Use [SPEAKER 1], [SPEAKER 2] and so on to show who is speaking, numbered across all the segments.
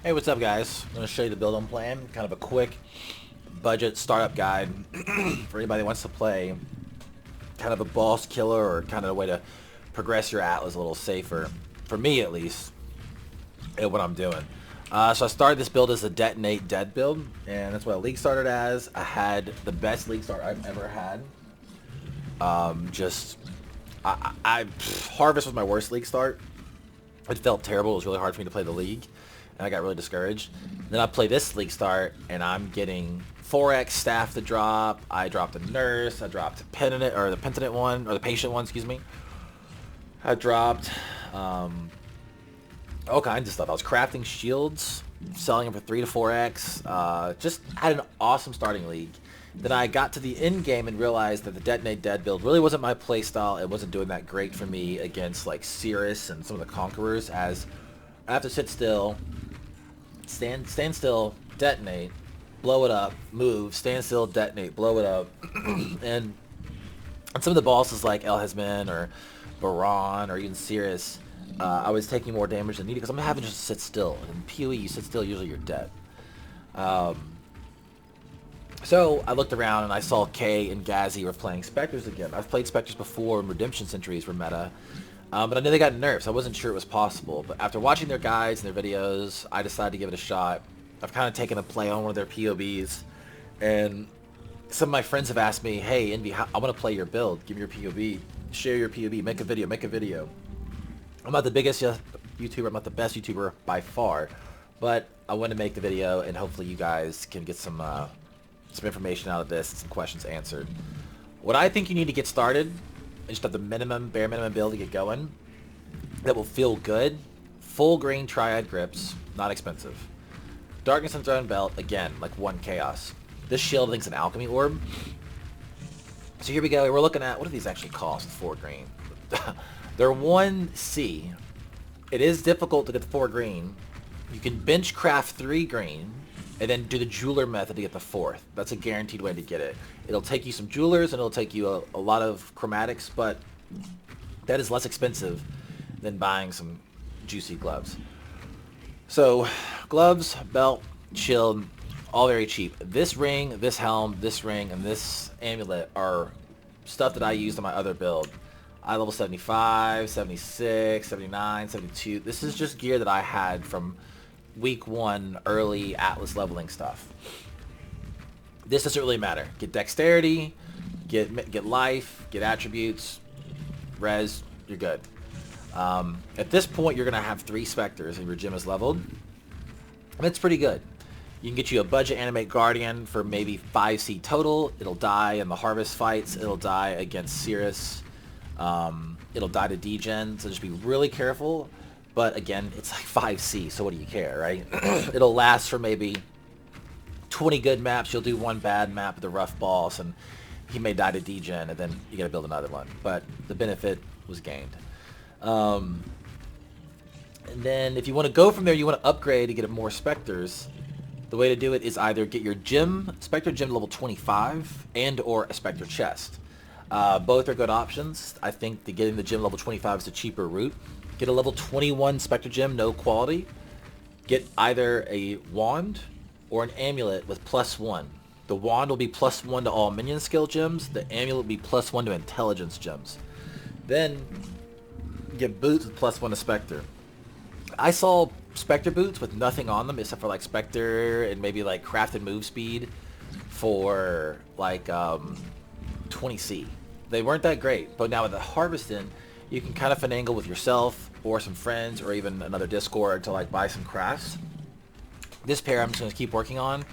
[SPEAKER 1] Hey, what's up guys? I'm going to show you the build I'm playing. Kind of a quick budget startup guide for anybody that wants to play kind of a boss killer or kind of a way to progress your Atlas a little safer. For me at least, at what I'm doing. So I started this build as a detonate dead build, and that's what I league started as. I had the best league start I've ever had. Harvest was my worst league start. It felt terrible. It was really hard for me to play the league, and I got really discouraged. Then I play this league start, and I'm getting 4x staff to drop. I dropped a nurse. I dropped the penitent one, or the patient one, excuse me. I dropped all kinds of stuff. I was crafting shields, selling them for 3 to 4x. Just had an awesome starting league. Then I got to the end game and realized that the Detonate Dead build really wasn't my playstyle. It wasn't doing that great for me against like Cirrus and some of the Conquerors, as I have to sit still, stand still, detonate, blow it up, move, stand still, detonate, blow it up. and some of the bosses like El Hezmin or Baron or even Cirrus, I was taking more damage than needed because I'm having to just sit still. In PoE, you sit still, usually you're dead. So I looked around and I saw Kay and Gazzy were playing Spectres again. I've played Spectres before when Redemption Sentries were meta, but I knew they got nerfs. I wasn't sure it was possible. But after watching their guides and their videos, I decided to give it a shot. I've kind of taken a play on one of their POBs, and some of my friends have asked me, hey, Envy, I want to play your build. Give me your POB. Share your POB. Make a video. I'm not the biggest YouTuber. I'm not the best YouTuber by far, but I want to make the video, and hopefully you guys can get some information out of this and some questions answered. What I think you need to get started, and just have the bare minimum build to get going, that will feel good. Full green Triad Grips, not expensive. Darkness Enthroned belt, again, like 1 chaos. This shield I think is an alchemy orb. So here we go. We're looking at, what do these actually cost? 4 green. They're 1C. It is difficult to get the 4 green. You can bench craft 3 green, and then do the jeweler method to get the 4th. That's a guaranteed way to get it. It'll take you some jewelers, and it'll take you a lot of chromatics, but that is less expensive than buying some juicy gloves. So, gloves, belt, shield, all very cheap. This ring, this helm, this ring, and this amulet are stuff that I used on my other build. I level 75, 76, 79, 72. This is just gear that I had from week 1 early Atlas leveling stuff. This doesn't really matter. Get dexterity, get life, get attributes, res, you're good. At this point you're gonna have 3 Spectres and your gym is leveled, and it's pretty good. You can get you a budget animate guardian for maybe 5C total. It'll die in the harvest fights. It'll die against Cirrus. It'll die to degen, so just be really careful. But again, it's like 5C, so what do you care, right? It'll last for maybe 20 good maps. You'll do 1 bad map with a rough boss, and he may die to degen, and then you gotta build another one. But the benefit was gained. And then if you want to go from there, you want to upgrade to get more Spectres. The way to do it is either get your Spectre gym level 25, and or a Spectre chest. Both are good options. I think that getting the gym level 25 is a cheaper route. Get a level 21 Spectre gem, no quality. Get either a wand or an amulet with +1. The wand will be +1 to all minion skill gems. The amulet will be +1 to intelligence gems. Then get boots with +1 to Spectre. I saw Spectre boots with nothing on them except for like Spectre and maybe like crafted move speed for like 20C. They weren't that great, but now with the harvesting, you can kind of finagle with yourself or some friends or even another Discord to like buy some crafts. This pair I'm just going to keep working on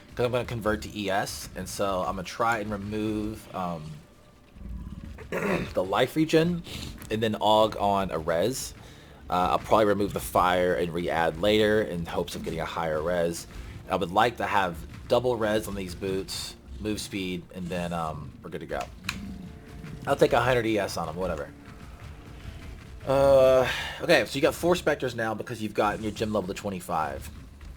[SPEAKER 1] because I'm going to convert to ES, and so I'm going to try and remove the life regen and then aug on a res. I'll probably remove the fire and re-add later in hopes of getting a higher res. I would like to have double res on these boots, move speed, and then we're good to go. I'll take 100 ES on them, whatever. Okay, so you got 4 Spectres now because you've gotten your gym level to 25.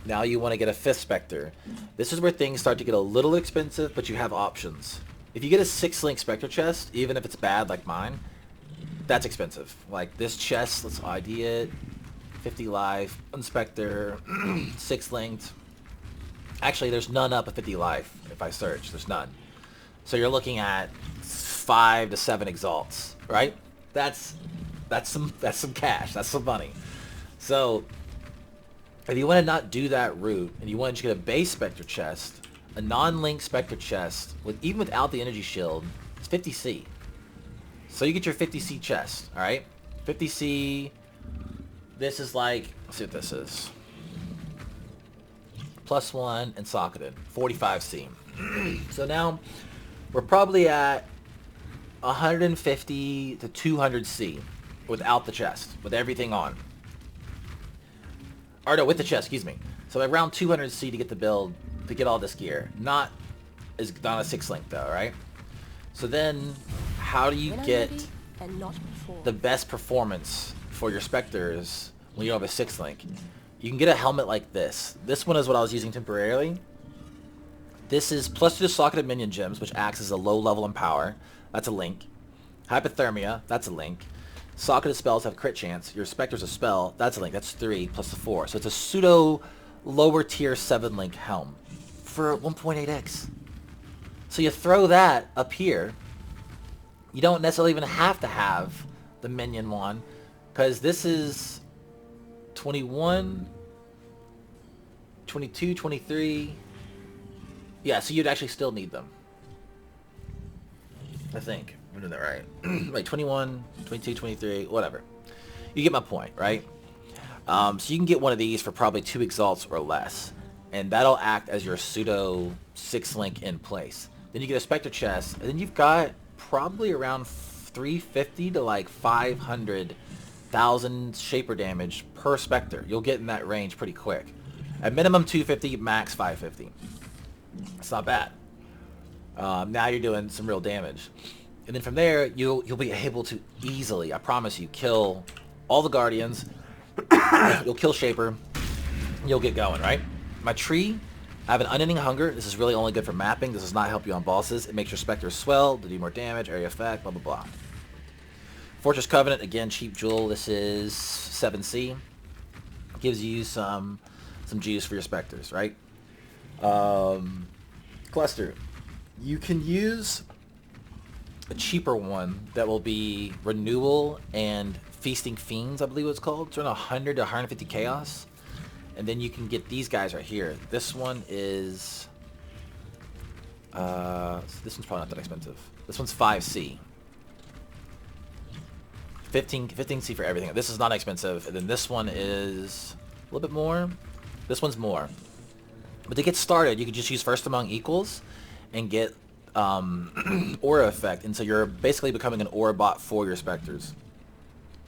[SPEAKER 1] Now you want to get a 5th Spectre. This is where things start to get a little expensive, but you have options. If you get a 6-link Spectre chest, even if it's bad like mine, that's expensive. Like this chest, let's ID it. 50 life, Spectre, 6 linked. Actually, there's none up at 50 life. If I search, there's none. So you're looking at 5 to 7 exalts, right? That's some cash. That's some money. So if you want to not do that route and you want to get a base Spectre chest, a non-link Spectre chest with even without the energy shield, it's 50C. So you get your 50C chest, all right? 50C. This is like, let's see what this is. +1 and socketed, 45C. So now we're probably at 150 to 200C without the chest, with everything on. Or no, with the chest, excuse me. So around 200C to get the build, to get all this gear. Not a 6-link though, right? So then, how do you get the best performance for your Spectres when you don't have a 6-link? You can get a helmet like this. This one is what I was using temporarily. This is +2 to socketed minion gems, which acts as a low level in power. That's a link. Hypothermia, that's a link. Socketed spells have crit chance. Your Spectre's a spell, that's a link. That's 3 plus the 4. So it's a pseudo lower tier 7-link helm for 1.8x. So you throw that up here. You don't necessarily even have to have the minion one, because this is 21, 22, 23. Yeah, so you'd actually still need them. I think. I'm doing that right. Like 21, 22, 23, whatever. You get my point, right? So you can get one of these for probably 2 exalts or less. And that'll act as your pseudo 6-link in place. Then you get a Spectre chest, and then you've got probably around 350 to like 500,000 shaper damage per Spectre. You'll get in that range pretty quick. At minimum 250, max 550. It's not bad. Now you're doing some real damage. And then from there, you'll be able to easily, I promise you, kill all the Guardians. You'll kill Shaper. You'll get going, right? My tree, I have an Unending Hunger. This is really only good for mapping. This does not help you on bosses. It makes your Spectre swell to do more damage, area effect, blah, blah, blah. Fortress Covenant, again, cheap jewel. This is 7C. Gives you some juice for your Spectres, right? Cluster. You can use a cheaper one that will be Renewal and Feasting Fiends, I believe it's called. It's around 100 to 150 Chaos. And then you can get these guys right here. This one is... this one's probably not that expensive. This one's 5C. 15C for everything. This is not expensive. And then this one is a little bit more. This one's more. But to get started, you can just use First Among Equals and get aura effect. And so you're basically becoming an aura bot for your Spectres.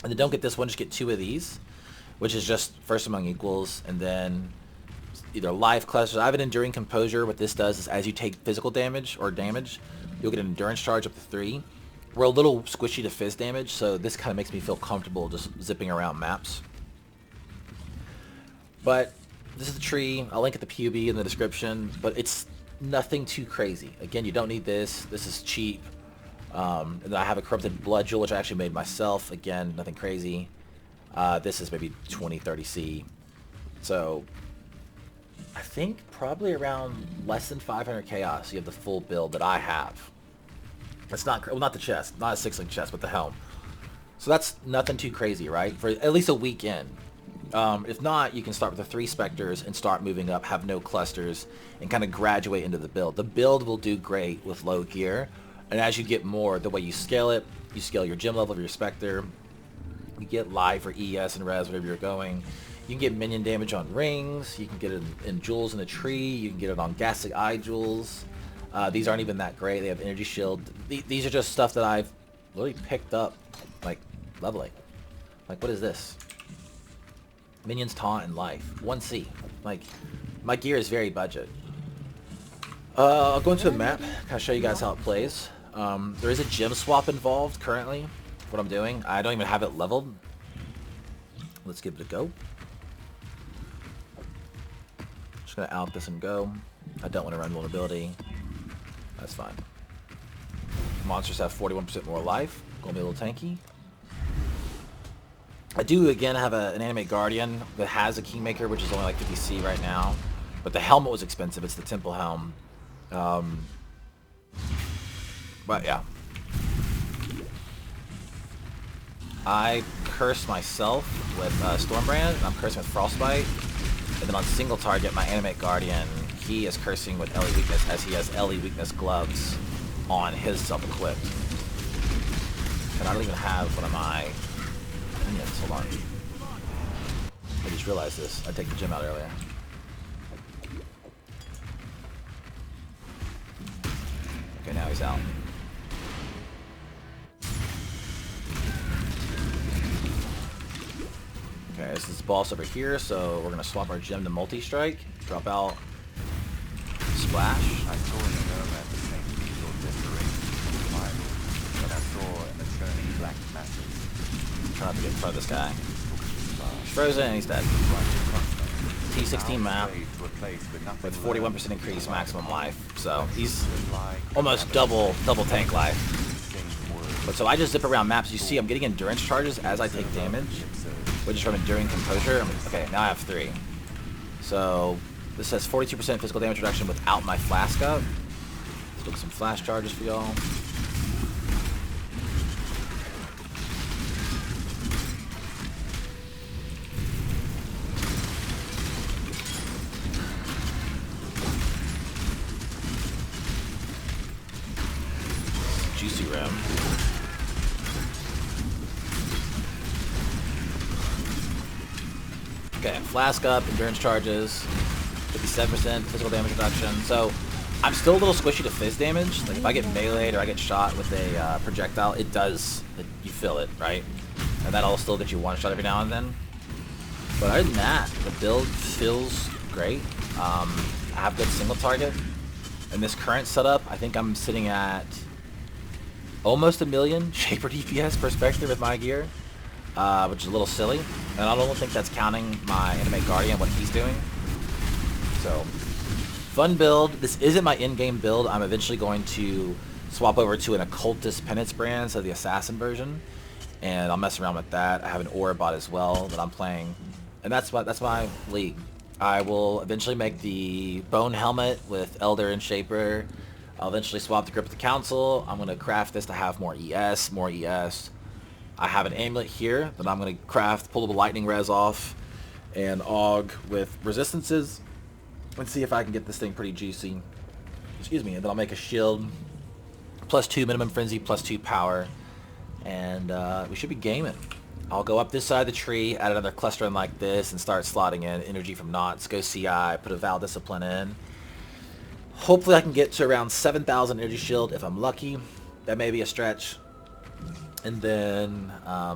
[SPEAKER 1] And then don't get this one, just get 2 of these, which is just First Among Equals, and then either life clusters. I have an Enduring Composure. What this does is as you take physical damage, you'll get an endurance charge up to 3. We're a little squishy to fizz damage, so this kind of makes me feel comfortable just zipping around maps. But this is the tree. I'll link at the PUB in the description, but it's nothing too crazy. Again, you don't need this. This is cheap. And then I have a Corrupted Blood Jewel, which I actually made myself. Again, nothing crazy. This is maybe 20, 30C. So I think probably around less than 500 Chaos, you have the full build that I have. It's not, well, not the chest, not a 6-link chest, but the helm. So that's nothing too crazy, right? For at least a week in. If not, you can start with the 3 Spectres and start moving up, have no clusters, and kind of graduate into the build. The build will do great with low gear, and as you get more, the way you scale it, you scale your gem level of your Spectre, you get live for ES and res, whatever you're going. You can get minion damage on rings, you can get it in jewels in the tree, you can get it on Ghastly Eye jewels. These aren't even that great, they have energy shield. These are just stuff that I've literally picked up, like, leveling. Like, what is this? Minions taunt and life. 1C. Like, my gear is very budget. I'll go into a map, kind of show you guys how it plays. There is a gem swap involved currently. What I'm doing. I don't even have it leveled. Let's give it a go. Just gonna out this and go. I don't want to run vulnerability. That's fine. Monsters have 41% more life. Gonna be a little tanky. I do again have an Animate Guardian that has a Kingmaker, which is only like 50C right now. But the helmet was expensive. It's the Temple Helm. But yeah. I curse myself with Stormbrand, and I'm cursing with Frostbite. And then on single target, my Animate Guardian, he is cursing with LE Weakness, as he has LE Weakness gloves on his self-equipped. And I don't even have one of my minions. Hold on. I just realized this. I took the gem out earlier. Okay, now he's out. Okay, this is boss over here, so we're gonna swap our gem to multi-strike, drop out splash.
[SPEAKER 2] I saw in the Necromancer same visual desperation when I saw an eternally black masses.
[SPEAKER 1] Try not to get in front of this guy. He's frozen and he's dead. T16 map with 41% increased maximum life, so he's almost double tank life. But so I just zip around maps. You see, I'm getting endurance charges as I take damage, which is from Enduring Composure. Okay, now I have 3. So this says 42% physical damage reduction without my flask up. Let's look at some flash charges for y'all. Juicy rim. Okay, flask up, endurance charges, 57% physical damage reduction. So I'm still a little squishy to fizz damage. Like if I get meleeed or I get shot with a projectile, you feel it, right? And that'll still get you one shot every now and then. But other than that, the build feels great. I have good single target. In this current setup, I think I'm sitting at almost 1 million Shaper DPS per Spectre with my gear. Which is a little silly, and I don't think that's counting my Animate Guardian, what he's doing. So, fun build. This isn't my in-game build. I'm eventually going to swap over to an Occultist Penance brand, so the Assassin version, and I'll mess around with that. I have an Aura bot as well that I'm playing, and that's my league. I will eventually make the Bone Helmet with Elder and Shaper. I'll eventually swap the Grip with the Council. I'm going to craft this to have more ES, I have an amulet here that I'm going to craft, pull the lightning res off, and aug with resistances, and see if I can get this thing pretty juicy. Excuse me, and then I'll make a shield, +2 minimum frenzy, +2 power, and we should be gaming. I'll go up this side of the tree, add another cluster in like this, and start slotting in energy from knots, go CI, put a Val Discipline in. Hopefully I can get to around 7,000 energy shield if I'm lucky. That may be a stretch. And then I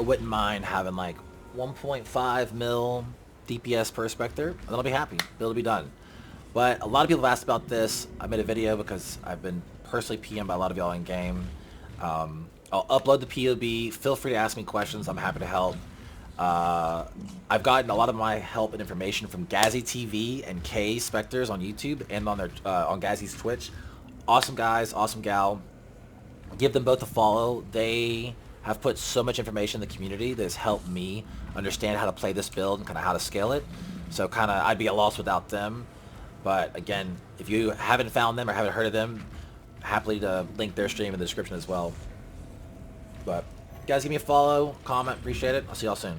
[SPEAKER 1] wouldn't mind having like 1.5 mil DPS per Spectre, and then I'll be happy. Build will be done. But a lot of people have asked about this. I made a video because I've been personally PM'd by a lot of y'all in game. I'll upload the POB. Feel free to ask me questions. I'm happy to help. I've gotten a lot of my help and information from Gazzy TV and K Spectres on YouTube and on their on Gazzy's Twitch. Awesome guys, awesome gal. Give them both a follow. They have put so much information in the community that has helped me understand how to play this build and kind of how to scale it. So kind of I'd be a loss without them. But again, if you haven't found them or haven't heard of them, happily to link their stream in the description as well. But guys, give me a follow, comment, appreciate it. I'll see y'all soon.